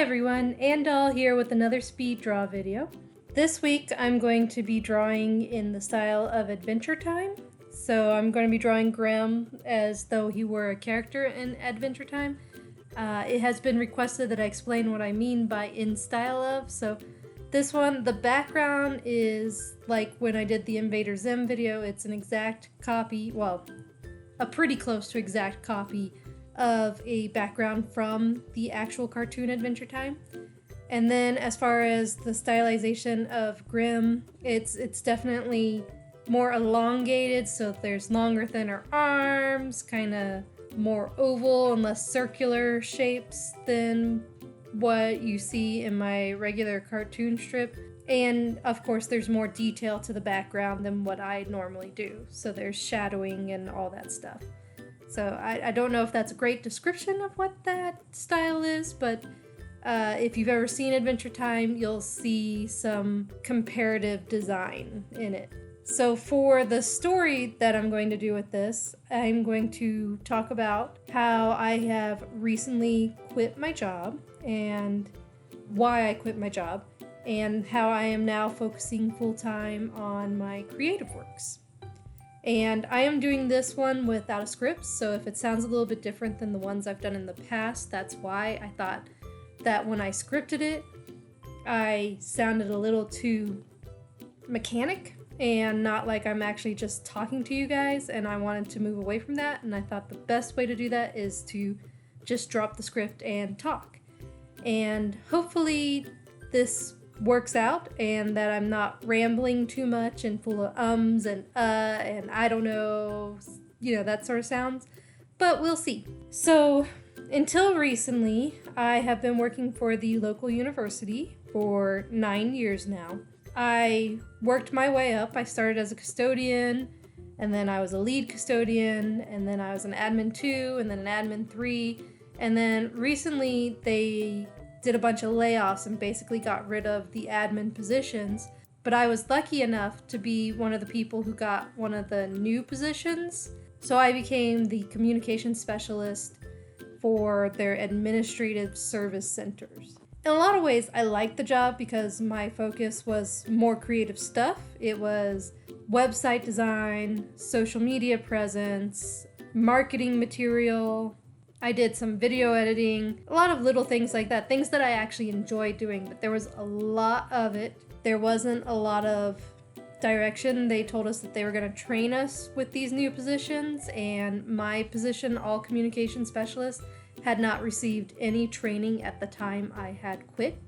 everyone, Andal here with another speed draw video. This week I'm going to be drawing in the style of Adventure Time. So I'm going to be drawing Grimm as though he were a character in Adventure Time. It has been requested that I explain what I mean by in style of, so this one, the background is like when I did the Invader Zim video. It's an exact copy, well, a pretty close to exact copy of a background from the actual cartoon Adventure Time. And then as far as the stylization of Grimm, it's definitely more elongated, so there's longer, thinner arms, kind of more oval and less circular shapes than what you see in my regular cartoon strip. And of course there's more detail to the background than what I normally do, so there's shadowing and all that stuff. So I don't know if that's a great description of what that style is, but if you've ever seen Adventure Time, you'll see some comparative design in it. So for the story that I'm going to do with this, I'm going to talk about how I have recently quit my job and why I quit my job, and how I am now focusing full-time on my creative works. And I am doing this one without a script, so if it sounds a little bit different than the ones I've done in the past, that's why. I thought that when I scripted it, I sounded a little too mechanic and not like I'm actually just talking to you guys, and I wanted to move away from that, and I thought the best way to do that is to just drop the script and talk. And hopefully this works out and that I'm not rambling too much and full of ums and I don't know, that sort of sounds, but we'll see. So until recently, I have been working for the local university for 9 years now. I worked my way up. I started as a custodian, and then I was a lead custodian, and then I was an admin 2, and then an admin 3, and then recently they did a bunch of layoffs and basically got rid of the admin positions. But I was lucky enough to be one of the people who got one of the new positions. So I became the communication specialist for their administrative service centers. In a lot of ways, I liked the job because my focus was more creative stuff. It was website design, social media presence, marketing material. I did some video editing, a lot of little things like that, things that I actually enjoyed doing, but there was a lot of it. There wasn't a lot of direction. They told us that they were going to train us with these new positions, and my position, all communication specialist, had not received any training at the time I had quit,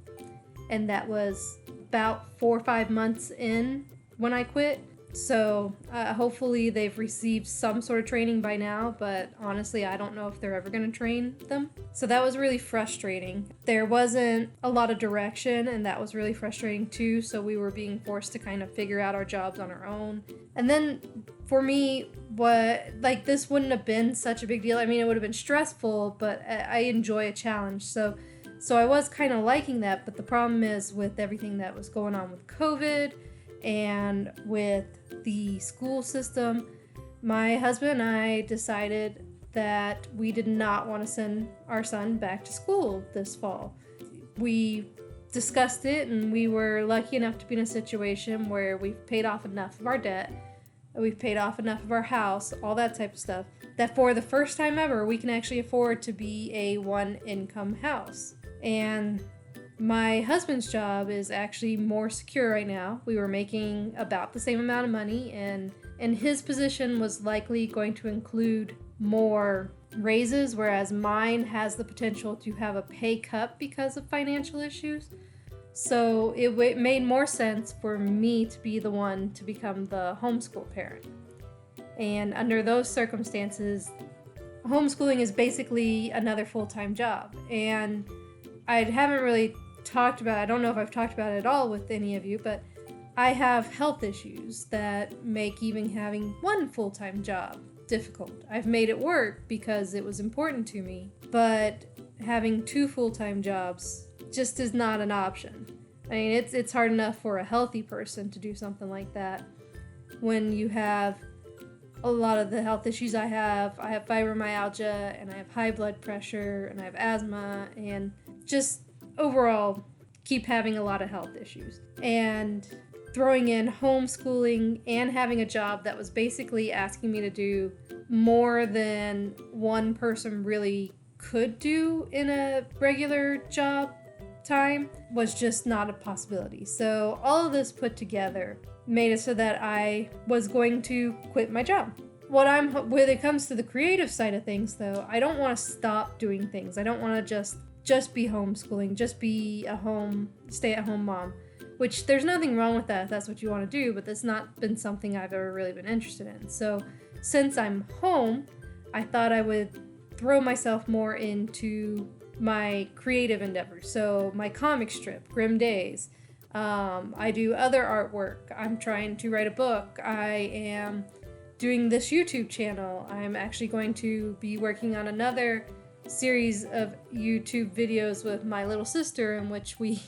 and that was about 4 or 5 months in when I quit. So hopefully they've received some sort of training by now, but honestly I don't know if they're ever going to train them. So that was really frustrating. There wasn't a lot of direction, and that was really frustrating too, so we were being forced to kind of figure out our jobs on our own. And then for me, this wouldn't have been such a big deal. I mean, it would have been stressful, but I enjoy a challenge. So I was kind of liking that, but the problem is with everything that was going on with COVID and with the school system, my husband and I decided that we did not want to send our son back to school this fall. We discussed it, and we were lucky enough to be in a situation where we've paid off enough of our debt, we've paid off enough of our house, all that type of stuff, that for the first time ever, we can actually afford to be a one-income house. And my husband's job is actually more secure right now. We were making about the same amount of money, and his position was likely going to include more raises, whereas mine has the potential to have a pay cut because of financial issues. So it made more sense for me to be the one to become the homeschool parent. And under those circumstances, homeschooling is basically another full-time job. And I haven't really talked about, I don't know if I've talked about it at all with any of you, but I have health issues that make even having one full-time job difficult. I've made it work because it was important to me, but having 2 full-time jobs just is not an option. I mean, it's hard enough for a healthy person to do something like that when you have a lot of the health issues I have. I have fibromyalgia, and I have high blood pressure, and I have asthma, and just overall keep having a lot of health issues. And throwing in homeschooling and having a job that was basically asking me to do more than one person really could do in a regular job time was just not a possibility. So all of this put together made it so that I was going to quit my job. When it comes to the creative side of things, though, I don't want to stop doing things. I don't want to just be homeschooling, just be a stay-at-home mom, which there's nothing wrong with that if that's what you want to do, but that's not been something I've ever really been interested in. So since I'm home, I thought I would throw myself more into my creative endeavors. So my comic strip, Grim Days. I do other artwork. I'm trying to write a book. I am doing this YouTube channel. I'm actually going to be working on another series of YouTube videos with my little sister in which we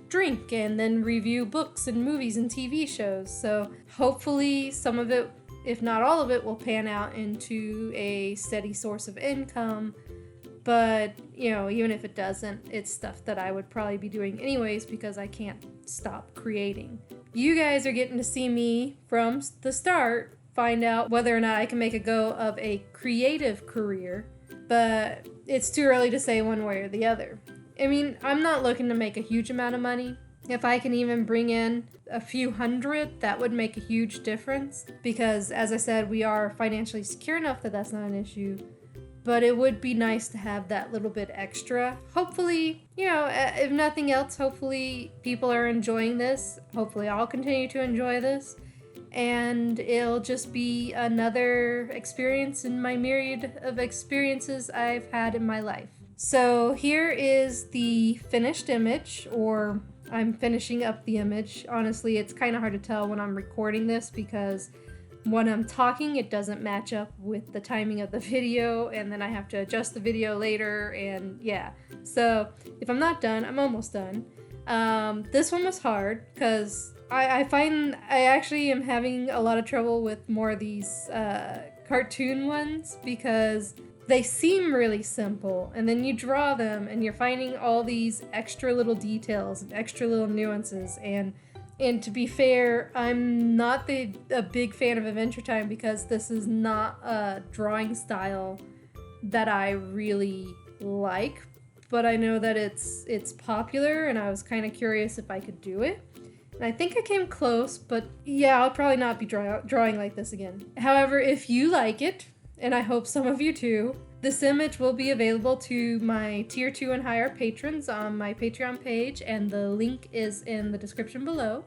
drink and then review books and movies and TV shows. So hopefully some of it, if not all of it, will pan out into a steady source of income. But, even if it doesn't, it's stuff that I would probably be doing anyways because I can't stop creating. You guys are getting to see me from the start find out whether or not I can make a go of a creative career, but it's too early to say one way or the other. I mean, I'm not looking to make a huge amount of money. If I can even bring in a few hundred, that would make a huge difference because, as I said, we are financially secure enough that that's not an issue. But it would be nice to have that little bit extra. Hopefully, if nothing else, hopefully people are enjoying this. Hopefully I'll continue to enjoy this. And it'll just be another experience in my myriad of experiences I've had in my life. So here is the finished image, or I'm finishing up the image. Honestly, it's kind of hard to tell when I'm recording this because when I'm talking, it doesn't match up with the timing of the video, and then I have to adjust the video later, and yeah. So if I'm not done, I'm almost done. This one was hard because I find I actually am having a lot of trouble with more of these cartoon ones because they seem really simple, and then you draw them and you're finding all these extra little details and extra little nuances. And to be fair, I'm not a big fan of Adventure Time because this is not a drawing style that I really like, but I know that it's popular, and I was kind of curious if I could do it. And I think I came close, but yeah, I'll probably not be drawing like this again. However, if you like it, and I hope some of you too, this image will be available to my Tier 2 and higher patrons on my Patreon page, and the link is in the description below.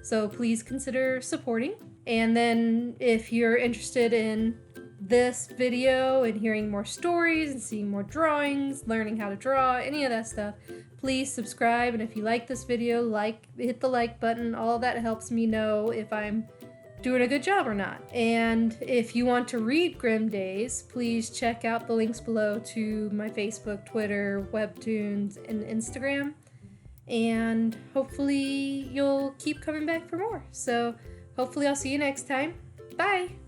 So please consider supporting. And then if you're interested in this video and hearing more stories and seeing more drawings, learning how to draw, any of that stuff, please subscribe. And if you like this video, hit the like button. All of that helps me know if I'm doing a good job or not. And if you want to read Grim Days, please check out the links below to my Facebook, Twitter, Webtoons, and Instagram. And hopefully you'll keep coming back for more. So hopefully I'll see you next time. Bye!